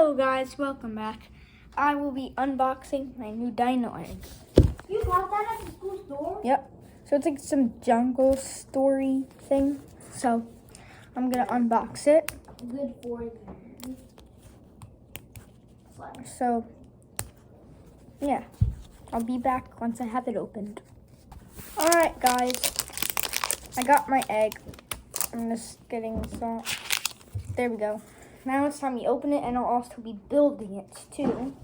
Hello guys, welcome back. I will be unboxing my new dino egg. You got that at the school store? Yep. So it's like some jungle story thing. So I'm gonna unbox it. Good for you. So yeah, I'll be back once I have it opened. Alright guys, I got my egg. I'm just getting this off. There we go. Now it's time to open it, and I'll also be building it too.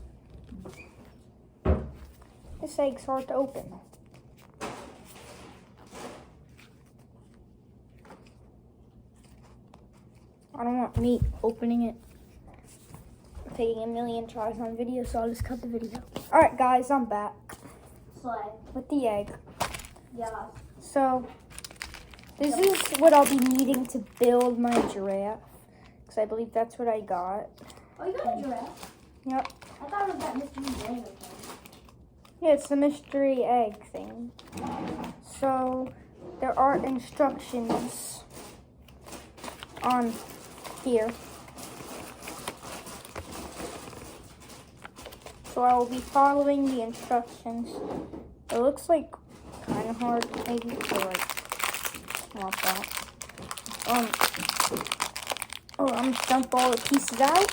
This egg's hard to open. I don't want me opening it. I'm taking a million tries on video, so I'll just cut the video. Alright guys, I'm back with the egg. Yeah. So this is what I'll be needing to build my giraffe. Because I believe that's what I got. Oh, you got a giraffe? Yep. I thought it was that mystery egg thing. Yeah, it's the mystery egg thing. So there are instructions on here. So I will be following the instructions. It looks like kind of hard, maybe, so like, not that. Oh, I'm just dump all the pieces out.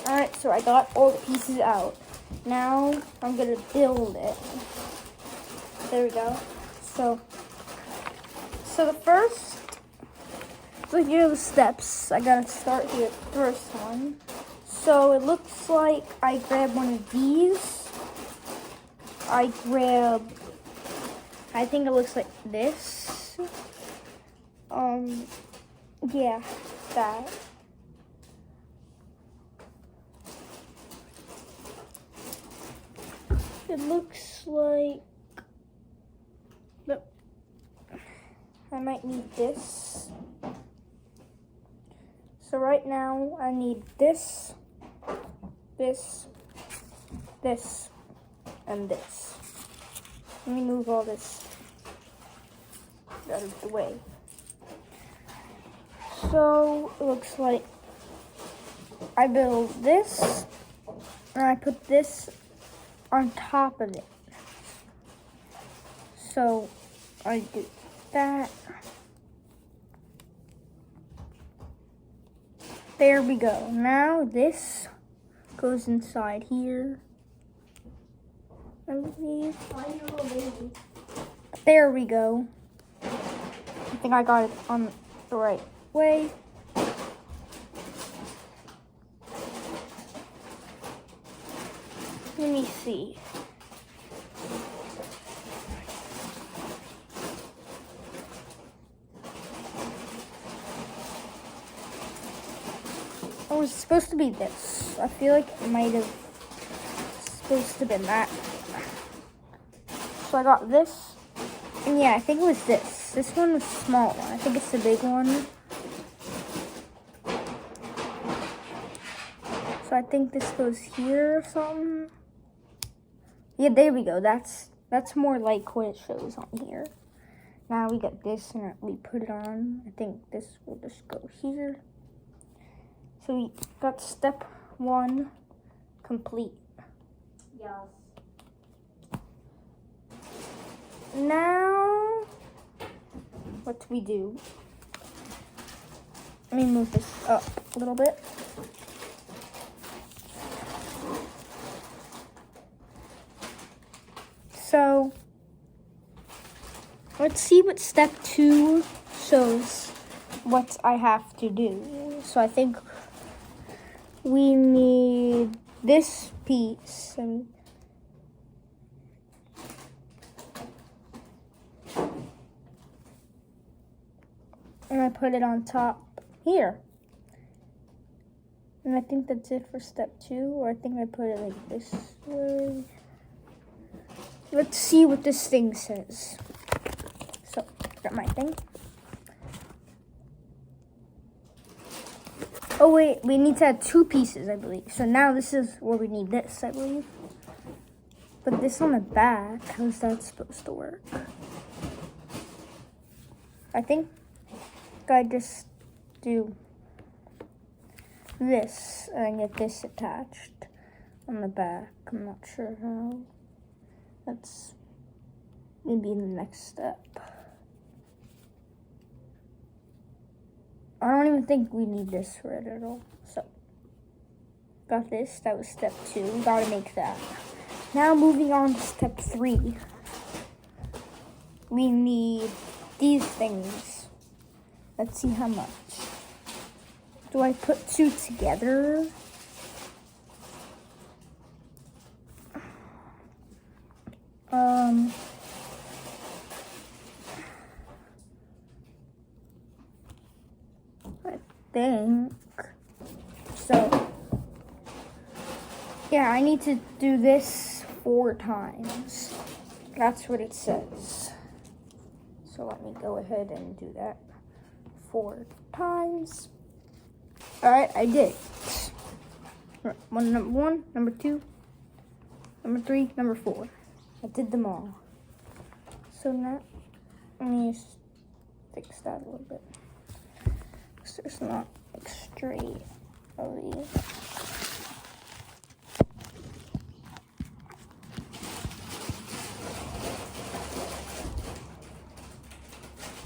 Alright, so I got all the pieces out. Now I'm gonna build it. There we go. So the first, so here are the steps. I gotta start here at the first one. So it looks like I grab one of these. I think it looks like this. Yeah, that. It looks like, I might need this. So right now I need this, this, this, and this. Let me move all this out of the way. So it looks like I build this, and I put this on top of it. So I do that. There we go. Now this goes inside here, I believe. There we go. I think I got it on the right way. Let me see. Oh, it's supposed to be this. I feel like it might have supposed to been that. So I got this. And yeah, I think it was this. This one was the small one. I think it's the big one. So I think this goes here or something. Yeah, there we go. That's more like what it shows on here. Now we got this and we put it on. I think this will just go here. So we got step 1 complete. Yes. Now, what do we do? Let me move this up a little bit. So, let's see what step 2 shows what I have to do. So I think we need this piece. And I put it on top here. And I think that's it for step 2, or I think I put it like this way. Let's see what this thing says. So, Got my thing. Oh wait, we need to add 2 pieces, I believe. So now this is where we need this, I believe. But this on the back, how's that supposed to work? I think I just do this and get this attached on the back. I'm not sure how. That's maybe the next step. I don't even think we need this for it at all. So, got this. That was step 2. Gotta make that. Now moving on to step 3. We need these things. Let's see how much. Do I put 2 together? I think so. Yeah, I need to do this 4 times. That's what it says. So let me go ahead and do that 4 times. All right, I did. Number 1, number 2, number 3, number 4. I did them all. So now, let me just fix that a little bit. So it's not like straight of these.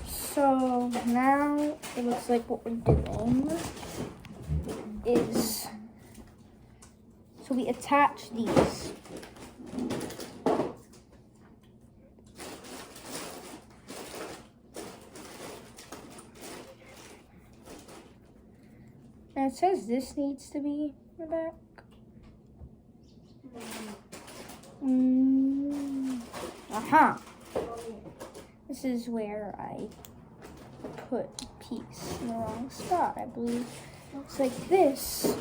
So now it looks like what we're doing is, so we attach these. And it says this needs to be in the back. Aha! This is where I put piece in the wrong spot, I believe. It's like this,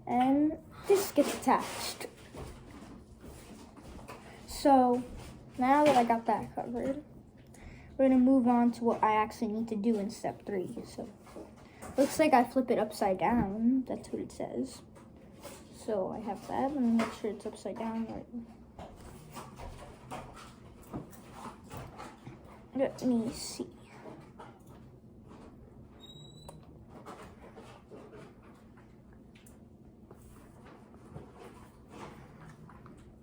and this gets attached. So now that I got that covered, we're gonna move on to what I actually need to do in step 3. So looks like I flip it upside down. That's what it says. So I have that. Let me make sure it's upside down right. Let me see.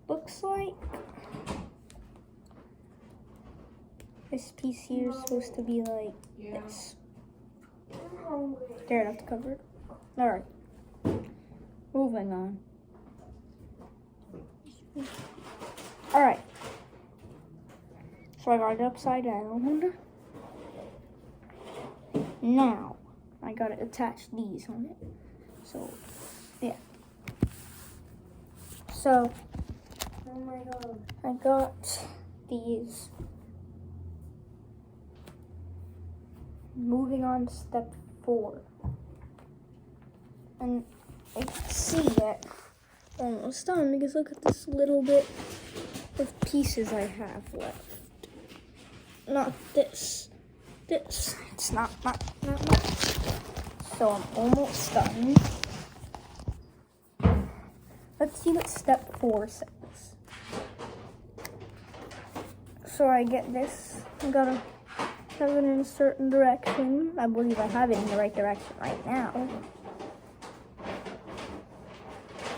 Looks like this piece here is supposed to be like this. There, that's covered. All right. Moving on. All right. So I got it upside down. Now I gotta attach these on it. So yeah. So Oh my god. I got these. Moving on to step 4. And I can see that almost done because look at this little bit of pieces I have left. Not this. This. It's not much. So I'm almost done. Let's see what step 4 says. So I get this. I gotta have it in a certain direction. I believe I have it in the right direction right now.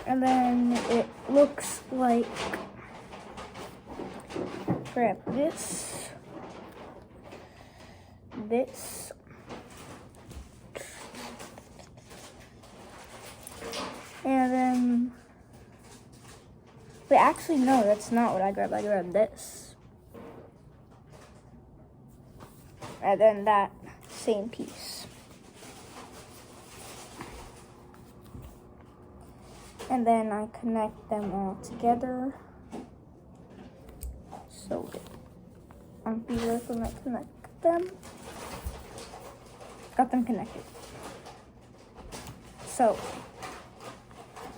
And then it looks like, grab this, and then, wait, actually no, that's not what I grabbed. I grabbed this. And then that same piece. And then I connect them all together. So I'll be right when I connect them. Got them connected. So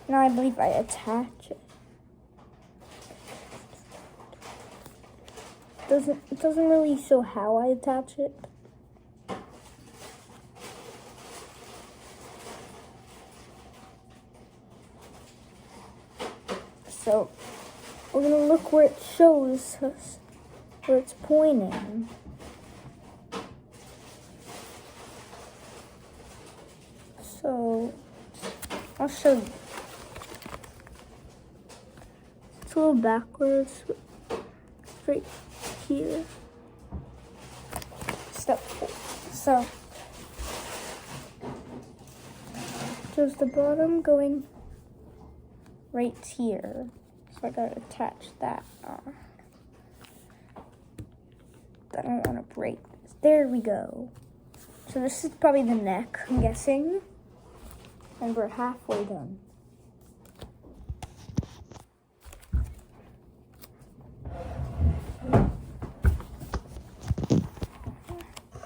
now I believe I attach it. It doesn't really show how I attach it. So we're gonna look where it shows us, where it's pointing. So I'll show you. It's a little backwards. Right here. Step 4. So just the bottom going right here. So I gotta attach that on. I don't want to break this. There we go. So this is probably the neck, I'm guessing. And we're halfway done.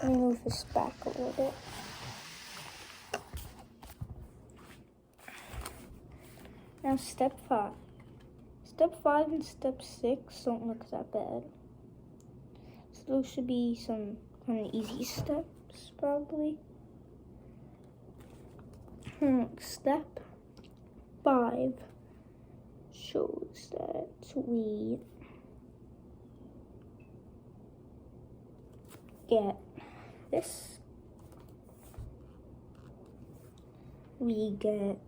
Let me move this back a little bit. Now step 5. Step 5 and step 6 don't look that bad. So those should be some kind of easy steps, probably. Step 5 shows that we get this. We get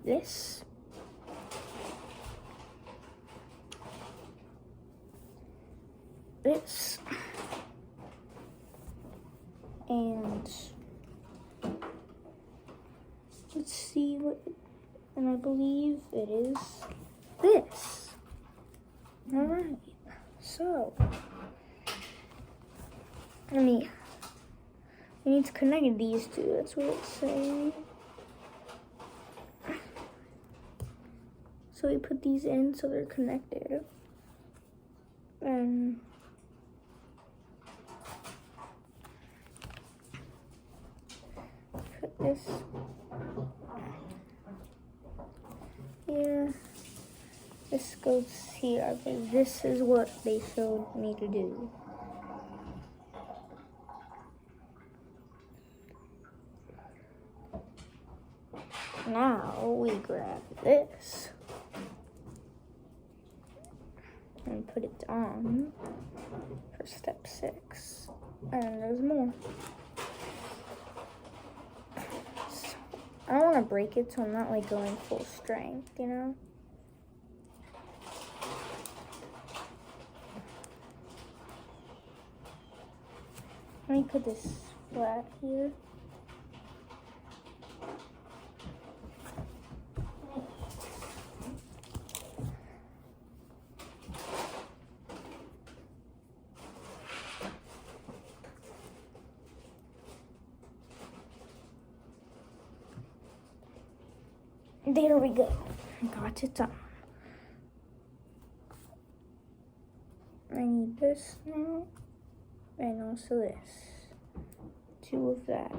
this. This. And let's see what, and I believe it is this. All right. So, we need to connect these two. That's what it's saying. So we put these in so they're connected. And put this here. This goes here, but this is what they showed me to do. Now we grab this and put it on for step 6. And there's more. So, I don't want to break it, so I'm not like going full strength, you know? Let me put this flat here. There we go. Got it on. I need this now. And also this. 2 of that.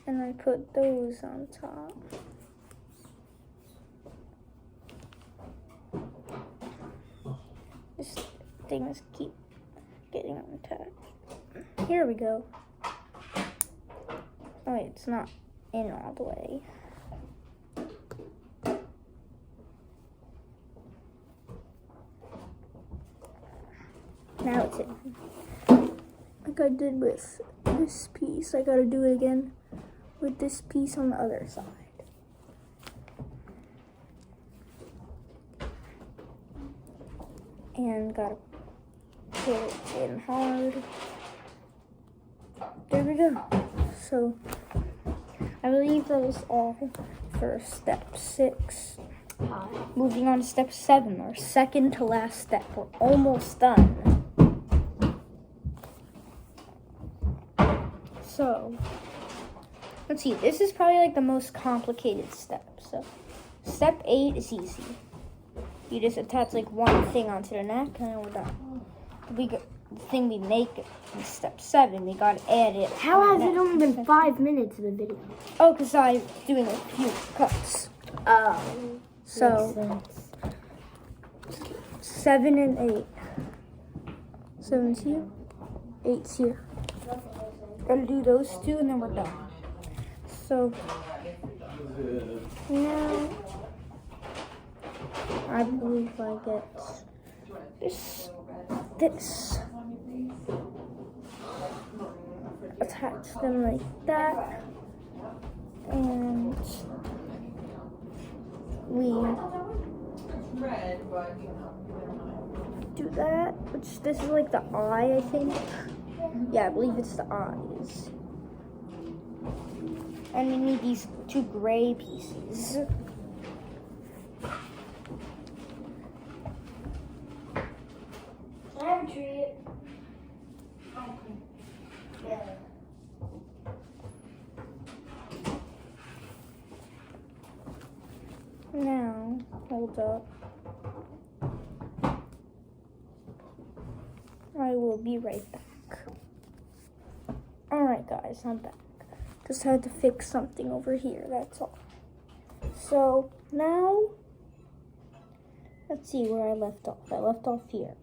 And I put those on top. This things keep getting unattached. Here we go. Oh wait, it's not in all the way. Now it's in. Like I did with this piece, I gotta do it again with this piece on the other side. And gotta put it in hard. There we go. So, I believe that was all for step 6. Moving on to step 7, our second to last step. We're almost done. So, let's see. This is probably like the most complicated step. So, step 8 is easy. You just attach like one thing onto the neck and then we're done. The thing we make in step 7, we gotta add it. How has it only been 5 minutes of the video? Oh, because I'm doing a few cuts. So Makes sense. 7 and 8. 7's here, 8's here. Gotta do those two and then we're done. So now I believe I get this. Attach them like that. And we do that, which this is like the eye, I think. Yeah, I believe it's the eyes. And we need these two gray pieces. Can I have a treat? Yeah. Now, hold up. I will be right back. Alright guys, I'm back. Just had to fix something over here, that's all. So, now, let's see where I left off. I left off here.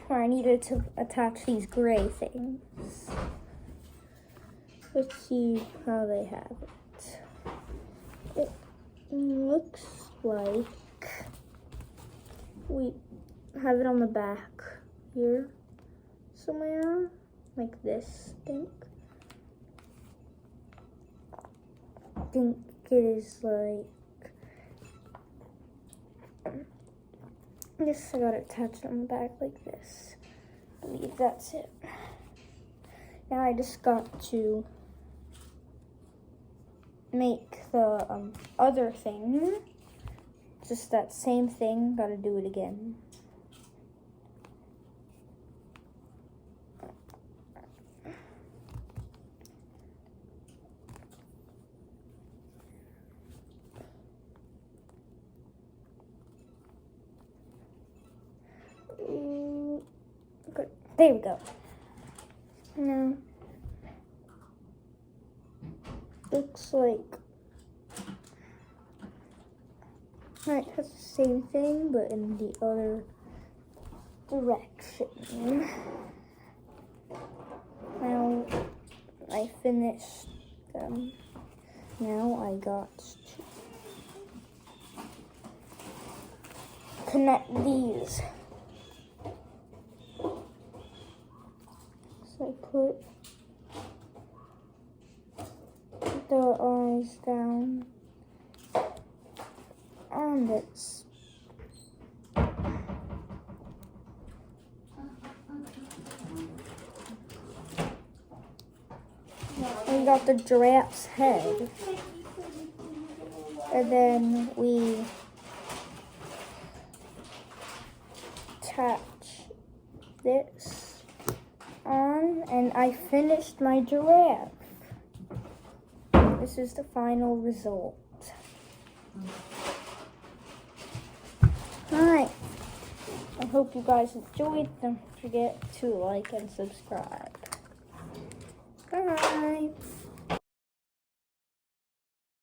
Where I needed to attach these gray things. Let's see how they have it. It looks like we have it on the back here somewhere, like this, I think it is like, this. I got it attached on the back like this. I believe that's it. Now I just got to make the other thing. Just that same thing, gotta do it again. Good. There we go. Now, looks like it has the same thing, but in the other direction. Now, I finished them. Now I got to connect these. So I put the eyes down on this. We got the giraffe's head. And then we attach this on, and I finished my giraffe. This is the final result. Alright. I hope you guys enjoyed. Don't forget to like and subscribe. Bye.